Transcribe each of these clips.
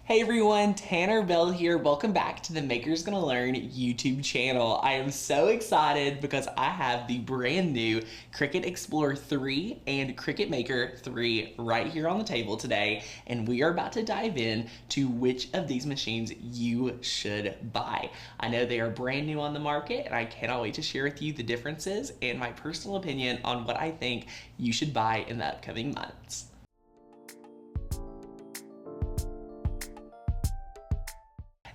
Hey everyone, Tanner Bell here. Welcome back to the Maker's Gonna Learn YouTube channel. I am so excited because I have the brand new Cricut Explore 3 and Cricut Maker 3 right here on the table today, and we are about to dive in to which of these machines you should buy. I know they are brand new on the market, and I cannot wait to share with you the differences and my personal opinion on what I think you should buy in the upcoming months.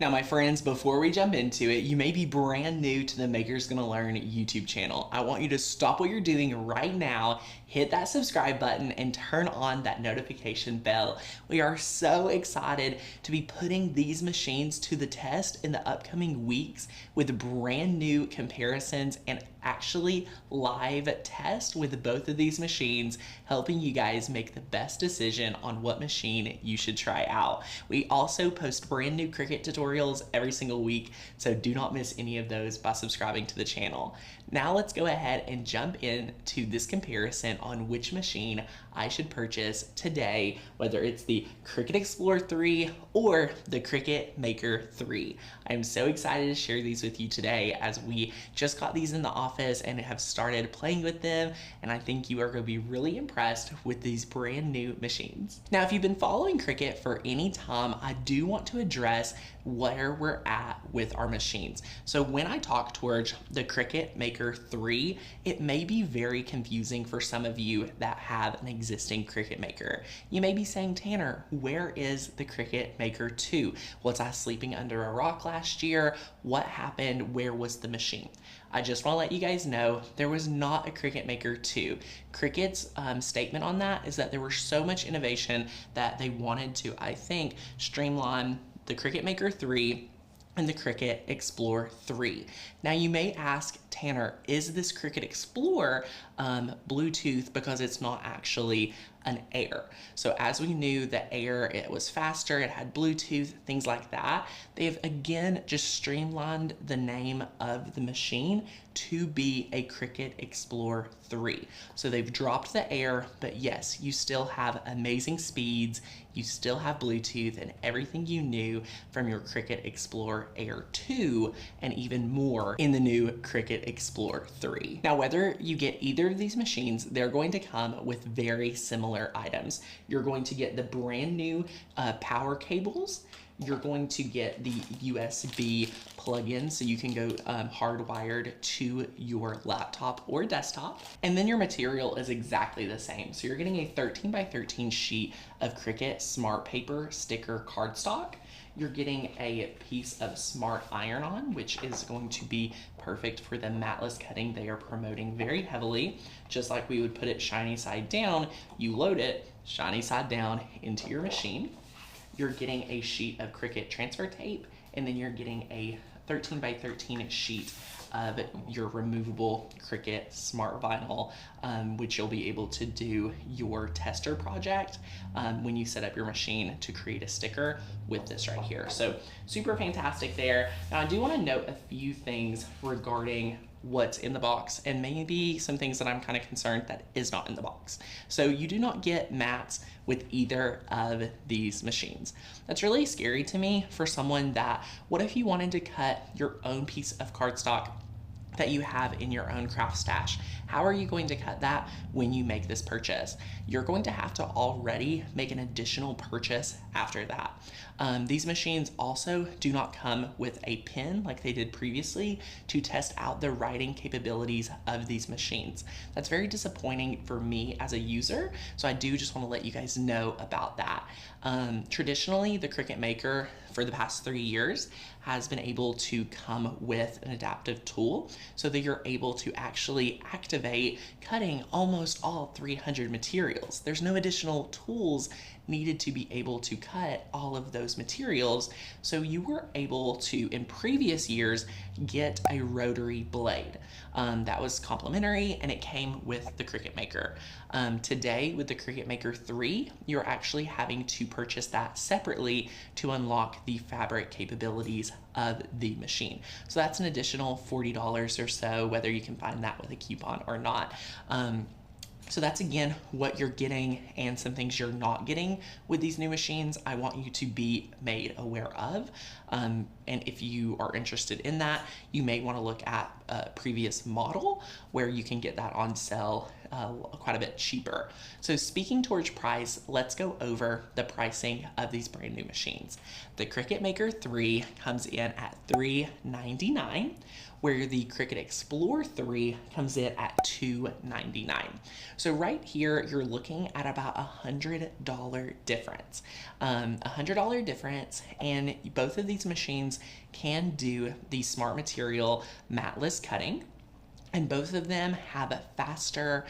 Now, my friends, before we jump into it, you may be brand new to the Maker's Gonna Learn YouTube channel. I want you to stop what you're doing right now, hit that subscribe button, and turn on that notification bell. We are so excited to be putting these machines to the test in the upcoming weeks with brand new comparisons and actually live test with both of these machines, helping you guys make the best decision on what machine you should try out. We also post brand new Cricut tutorials every single week, so do not miss any of those by subscribing to the channel. Now let's go ahead and jump into this comparison on which machine I should purchase today, whether it's the Cricut Explore 3 or the Cricut Maker 3. I'm so excited to share these with you today as we just got these in the office and have started playing with them, and I think you are going to be really impressed with these brand new machines. Now, if you've been following Cricut for any time, I do want to address where we're at with our machines. So when I talk towards the Cricut Maker 3, it may be very confusing for some of you that have an existing Cricut Maker. You may be saying, Tanner, where is the Cricut Maker 2? Was I sleeping under a rock last year? What happened? Where was the machine? I just want to let you guys know there was not a Cricut Maker 2. Cricut's statement on that is that there was so much innovation that they wanted to, I think, streamline the Cricut Maker 3 and the Cricut Explore 3. Now you may ask, Tanner, is this Cricut Explore Bluetooth because it's not actually an Air? So as we knew, the Air, it was faster, it had Bluetooth, things like that. They've again just streamlined the name of the machine to be a Cricut Explore 3. So they've dropped the Air, but yes, you still have amazing speeds, you still have Bluetooth and everything you knew from your Cricut Explore Air 2 and even more in the new Cricut Explore 3. Now, whether you get either of these machines, they're going to come with very similar items. You're going to get the brand new power cables. You're going to get the USB plug-in so you can go hardwired to your laptop or desktop. And then your material is exactly the same. So you're getting a 13 by 13 sheet of Cricut Smart Paper Sticker Cardstock. You're getting a piece of Smart Iron-On, which is going to be perfect for the matless cutting they are promoting very heavily. Just like we would put it shiny side down, you load it shiny side down into your machine. You're getting a sheet of Cricut transfer tape, and then you're getting a 13 by 13 sheet of your removable Cricut Smart Vinyl, which you'll be able to do your tester project when you set up your machine to create a sticker with this right here. So super fantastic there. Now I do want to note a few things regarding what's in the box and maybe some things that I'm kind of concerned that is not in the box. So you do not get mats with either of these machines. That's really scary to me for someone that, what if you wanted to cut your own piece of cardstock that you have in your own craft stash? How are you going to cut that when you make this purchase? You're going to have to already make an additional purchase after that. These machines also do not come with a pen like they did previously to test out the writing capabilities of these machines. That's very disappointing for me as a user, so I do just want to let you guys know about that. Traditionally, the Cricut Maker for the past 3 years has been able to come with an adaptive tool so that you're able to actually activate cutting almost all 300 materials. There's no additional tools needed to be able to cut all of those materials. So you were able to, in previous years, get a rotary blade. That was complimentary and it came with the Cricut Maker. Today with the Cricut Maker 3, you're actually having to purchase that separately to unlock the fabric capabilities of the machine. So that's an additional $40 or so, whether you can find that with a coupon or not. So that's again what you're getting and some things you're not getting with these new machines. I want you to be made aware of. And if you are interested in that, you may want to look at a previous model where you can get that on sale quite a bit cheaper. So speaking towards price, let's go over the pricing of these brand new machines. The Cricut Maker 3 comes in at $399, where the Cricut Explore 3 comes in at $299. So right here, you're looking at about $100 difference. $100 difference, and both of these machines can do the Smart Material matless cutting. And both of them have faster,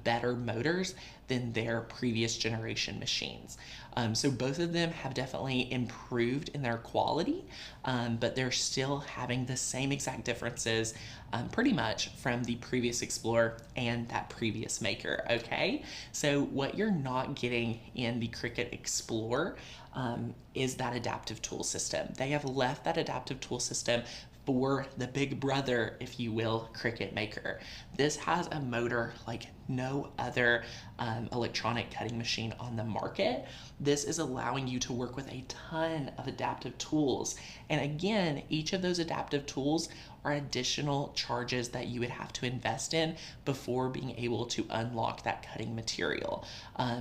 better motors than their previous generation machines. So both of them have definitely improved in their quality, but they're still having the same exact differences pretty much from the previous Explorer and that previous Maker, okay? So what you're not getting in the Cricut Explore is that adaptive tool system. They have left that adaptive tool system for the big brother, if you will, Cricut Maker. This has a motor like no other electronic cutting machine on the market. This is allowing you to work with a ton of adaptive tools. And again, each of those adaptive tools are additional charges that you would have to invest in before being able to unlock that cutting material.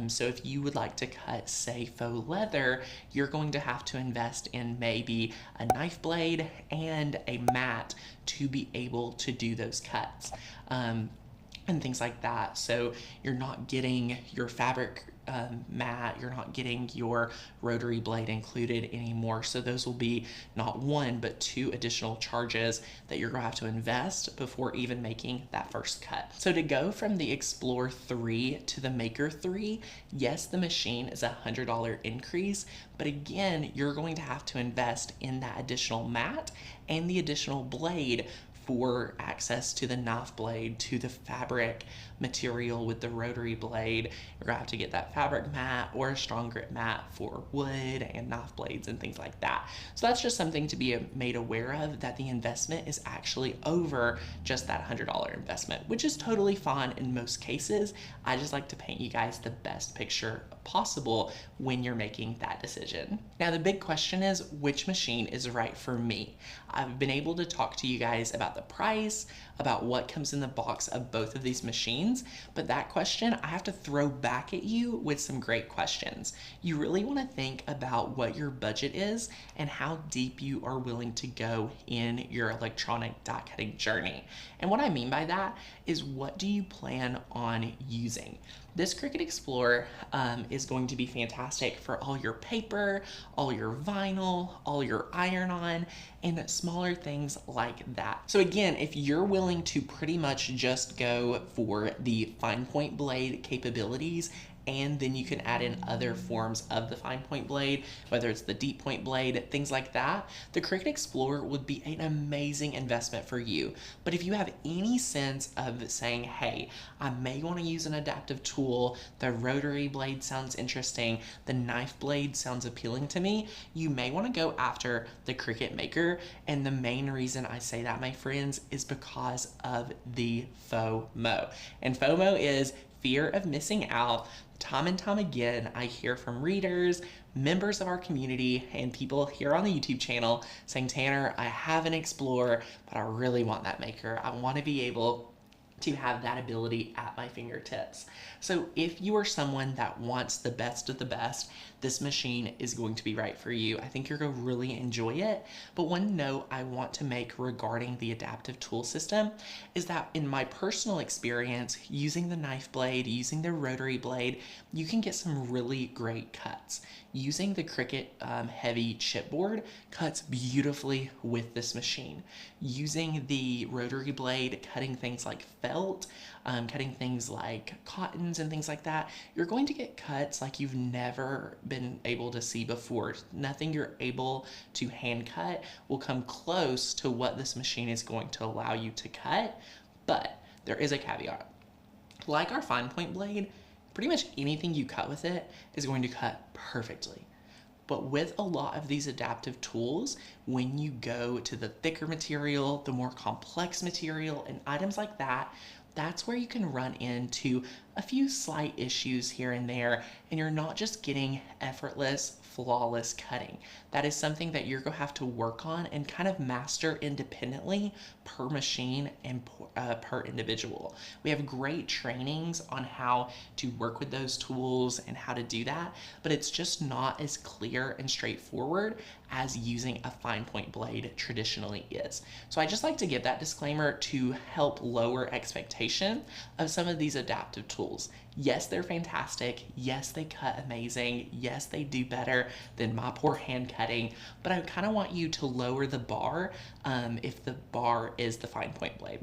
So if you would like to cut, say, faux leather, you're going to have to invest in maybe a knife blade and a mat to be able to do those cuts. And things like that. So you're not getting your fabric mat, you're not getting your rotary blade included anymore. So those will be not one, but two additional charges that you're gonna have to invest before even making that first cut. So to go from the Explore 3 to the Maker 3, yes, the machine is a $100 increase, but again, you're going to have to invest in that additional mat and the additional blade for access to the knife blade, to the fabric material with the rotary blade. You're gonna have to get that fabric mat or a strong grip mat for wood and knife blades and things like that. So that's just something to be made aware of, that the investment is actually over just that $100 investment, which is totally fine in most cases. I just like to paint you guys the best picture possible when you're making that decision. Now, the big question is, which machine is right for me? I've been able to talk to you guys about the price, about what comes in the box of both of these machines, but that question I have to throw back at you with some great questions. You really want to think about what your budget is and how deep you are willing to go in your electronic die cutting journey. And what I mean by that is, what do you plan on using? This Cricut Explore is going to be fantastic for all your paper, all your vinyl, all your iron-on, and smaller things like that. So again, if you're willing to pretty much just go for the fine point blade capabilities, and then you can add in other forms of the fine point blade, whether it's the deep point blade, things like that, the Cricut Explorer would be an amazing investment for you. But if you have any sense of saying, hey, I may want to use an adaptive tool, the rotary blade sounds interesting, the knife blade sounds appealing to me, you may want to go after the Cricut Maker. And the main reason I say that, my friends, is because of the FOMO. And FOMO is fear of missing out. Time and time again, I hear from readers, members of our community, and people here on the YouTube channel saying, Tanner, I have an Explorer, but I really want that Maker. I want to be able to have that ability at my fingertips. So if you are someone that wants the best of the best, this machine is going to be right for you. I think you're going to really enjoy it. But one note I want to make regarding the adaptive tool system is that in my personal experience, using the knife blade, using the rotary blade, you can get some really great cuts. Using the Cricut heavy chipboard cuts beautifully with this machine. Using the rotary blade, cutting things like felt, cutting things like cottons and things like that, you're going to get cuts like you've never been able to see before. Nothing you're able to hand cut will come close to what this machine is going to allow you to cut, but there is a caveat. Like our fine point blade, pretty much anything you cut with it is going to cut perfectly. But with a lot of these adaptive tools, when you go to the thicker material, the more complex material, and items like that, that's where you can run into a few slight issues here and there, and you're not just getting effortless, flawless cutting. That is something that you're gonna have to work on and kind of master independently per machine and per individual. We have great trainings on how to work with those tools and how to do that, but it's just not as clear and straightforward as using a fine point blade traditionally is. So I just like to give that disclaimer to help lower expectation of some of these adaptive tools. Yes, they're fantastic. Yes, they cut amazing. Yes, they do better than my poor hand cutting, but I kind of want you to lower the bar if the bar is the fine point blade.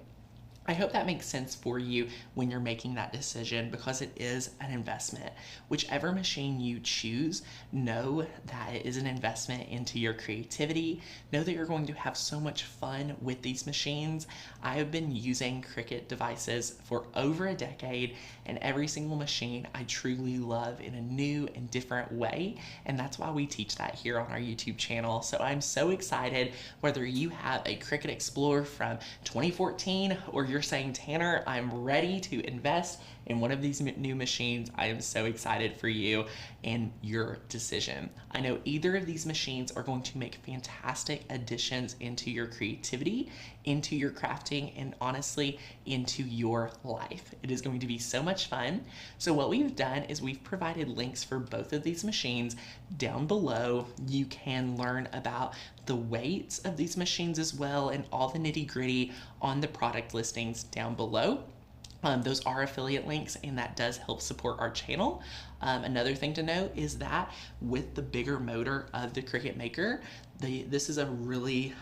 I hope that makes sense for you when you're making that decision, because it is an investment. Whichever machine you choose, know that it is an investment into your creativity. Know that you're going to have so much fun with these machines. I have been using Cricut devices for over a decade, and every single machine I truly love in a new and different way, and that's why we teach that here on our YouTube channel. So I'm so excited whether you have a Cricut Explore from 2014 or you're saying, Tanner, I'm ready to invest in one of these new machines. I am so excited for you and your decision. I know either of these machines are going to make fantastic additions into your creativity, into your crafting, and honestly, into your life. It is going to be so much fun. So what we've done is we've provided links for both of these machines down below. You can learn about the weights of these machines as well, and all the nitty-gritty on the product listings down below. Those are affiliate links, and that does help support our channel. Another thing to note is that with the bigger motor of the Cricut Maker, this is a really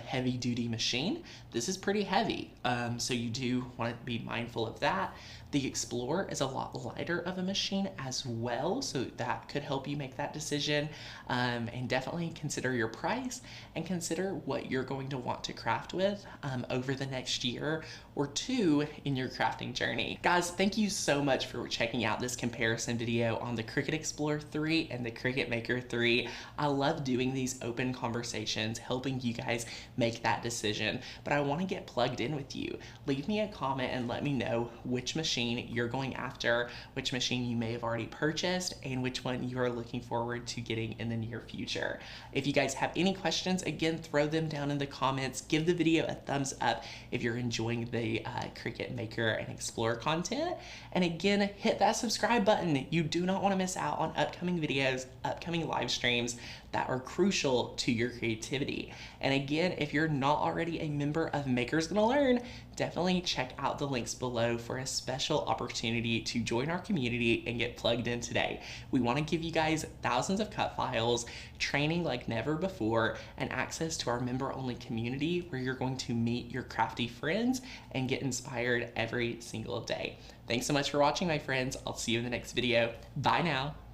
heavy duty machine. This is pretty heavy, so you do want to be mindful of that. The Explorer is a lot lighter of a machine as well, so that could help you make that decision. And definitely consider your price and consider what you're going to want to craft with over the next year or two in your crafting journey. Guys, thank you so much for checking out this comparison video on the Cricut Explore 3 and the Cricut Maker 3. I love doing these open conversations, helping you guys make that decision, but I want to get plugged in with you. Leave me a comment and let me know which machine you're going after, which machine you may have already purchased, and which one you are looking forward to getting in the near future. If you guys have any questions, again, throw them down in the comments. Give the video a thumbs up if you're enjoying the Cricut Maker and Explore content. And again, hit that subscribe button. You do not want to miss out on upcoming videos, upcoming live streams that are crucial to your creativity. And again, if you're not already a member of Maker's Gonna Learn, definitely check out the links below for a special opportunity to join our community and get plugged in today. We want to give you guys thousands of cut files, training like never before, and access to our member-only community where you're going to meet your crafty friends and get inspired every single day. Thanks so much for watching, my friends. I'll see you in the next video. Bye now.